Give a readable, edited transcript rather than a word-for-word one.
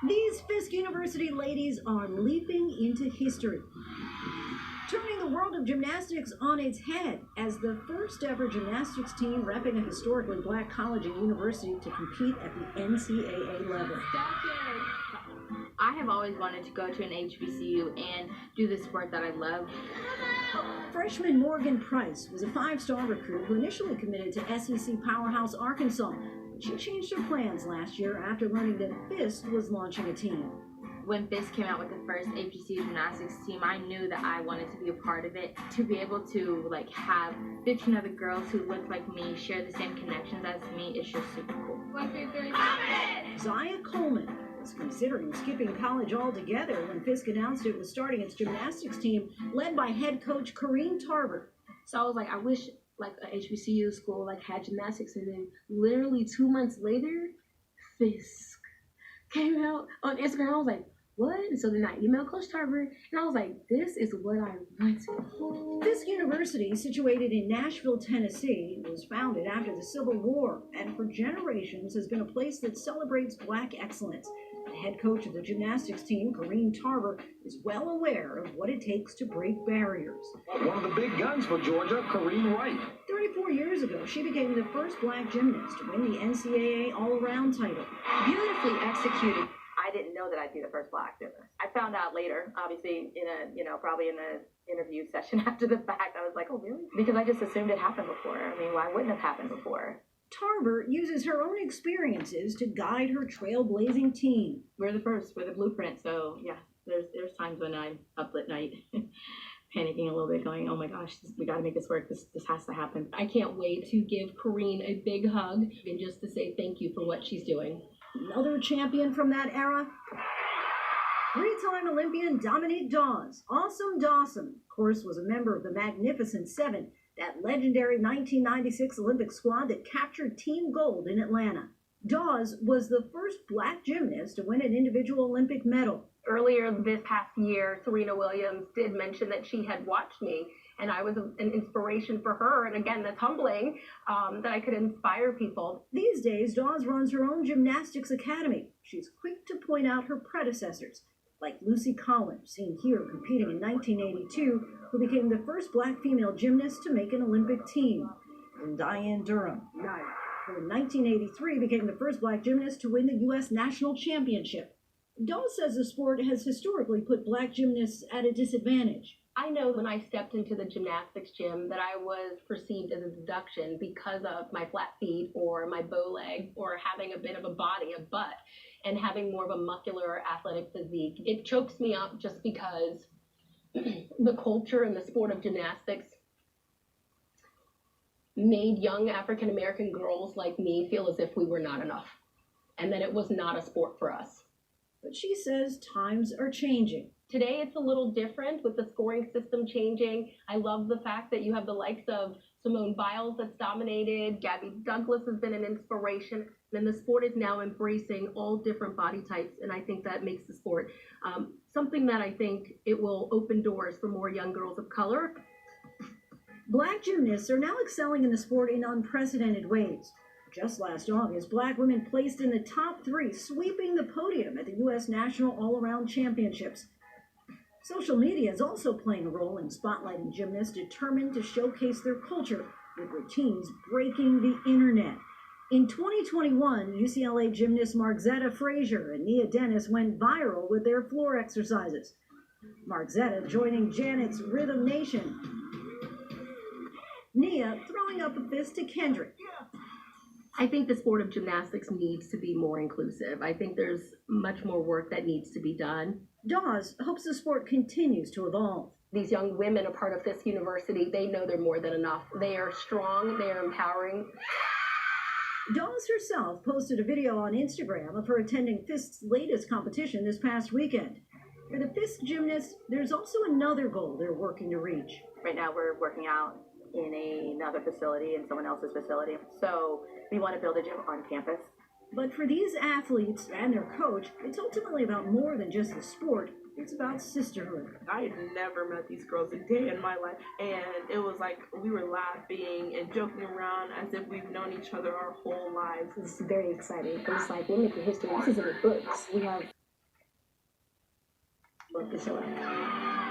These Fisk University ladies are leaping into history, turning the world of gymnastics on its head as the first ever gymnastics team repping a historically black college and university to compete at the NCAA level. I have always wanted to go to an HBCU and do the sport that I love. Freshman Morgan Price was a five-star recruit who initially committed to SEC powerhouse Arkansas. She changed her plans last year after learning that Fisk was launching a team. When Fisk came out with the first HBCU gymnastics team, I knew that I wanted to be a part of it. To be able to have 15 other girls who look like me, share the same connections as me, it's just super cool. 1, 2, 3, Zaya Coleman was considering skipping college altogether when Fisk announced it was starting its gymnastics team, led by head coach Corrine Tarver. So I was like, I wish a HBCU school had gymnastics, and then literally 2 months later, Fisk came out on Instagram. I was like, what? And so then I emailed Coach Tarver, and I was like, this is what I wanted. Fisk University, situated in Nashville, Tennessee, was founded after the Civil War and for generations has been a place that celebrates black excellence. The head coach of the gymnastics team, Corrine Tarver, is well aware of what it takes to break barriers. One of the big guns for Georgia, Corrine Wright. 34 years ago, she became the first black gymnast to win the NCAA all-around title. Beautifully executed. I didn't know that I'd be the first black gymnast. I found out later, obviously, probably in an interview session after the fact. I was like, oh, really? Because I just assumed it happened before. I mean, why wouldn't it have happened before? Tarver uses her own experiences to guide her trailblazing team. We're the first. We're the blueprint. So, yeah, there's times when I'm up at night panicking a little bit, going, oh, my gosh, we got to make this work. This has to happen. I can't wait to give Corrine a big hug and just to say thank you for what she's doing. Another champion from that era, three-time Olympian Dominique Dawes. Awesome Dawson, of course, was a member of the Magnificent Seven, that legendary 1996 Olympic squad that captured team gold in Atlanta. Dawes was the first black gymnast to win an individual Olympic medal. Earlier this past year, Serena Williams did mention that she had watched me, and I was an inspiration for her. And again, that's humbling that I could inspire people. These days, Dawes runs her own gymnastics academy. She's quick to point out her predecessors, like Lucy Collins, seen here competing in 1982, who became the first black female gymnast to make an Olympic team, and Diane Durham, who in 1983 became the first black gymnast to win the U.S. National Championship. Dawes says the sport has historically put black gymnasts at a disadvantage. I know when I stepped into the gymnastics gym that I was perceived as a deduction because of my flat feet or my bow leg or having a bit of a body, a butt, and having more of a muscular athletic physique. It chokes me up just because the culture and the sport of gymnastics made young African American girls like me feel as if we were not enough and that it was not a sport for us. But she says times are changing. Today it's a little different with the scoring system changing. I love the fact that you have the likes of Simone Biles that's dominated. Gabby Douglas has been an inspiration. And the sport is now embracing all different body types. And I think that makes the sport something that I think it will open doors for more young girls of color. Black gymnasts are now excelling in the sport in unprecedented ways. Just last August, black women placed in the top 3, sweeping the podium at the U.S. National All-Around Championships. Social media is also playing a role in spotlighting gymnasts determined to showcase their culture, with routines breaking the internet. In 2021, UCLA gymnast Margzetta Frazier and Nia Dennis went viral with their floor exercises. Margzetta joining Janet's Rhythm Nation. Nia throwing up a fist to Kendrick. I think the sport of gymnastics needs to be more inclusive. I think there's much more work that needs to be done. Dawes hopes the sport continues to evolve. These young women are part of Fisk University. They know they're more than enough. They are strong. They are empowering. Dawes herself posted a video on Instagram of her attending Fisk's latest competition this past weekend. For the Fisk gymnasts, there's also another goal they're working to reach. Right now we're working out in another facility, in someone else's facility. So we want to build a gym on campus. But for these athletes and their coach, it's ultimately about more than just the sport. It's about sisterhood. I had never met these girls a day in my life, and it was like we were laughing and joking around as if we've known each other our whole lives. It's very exciting. It's like we're making history. This is in the books. We have Look this out.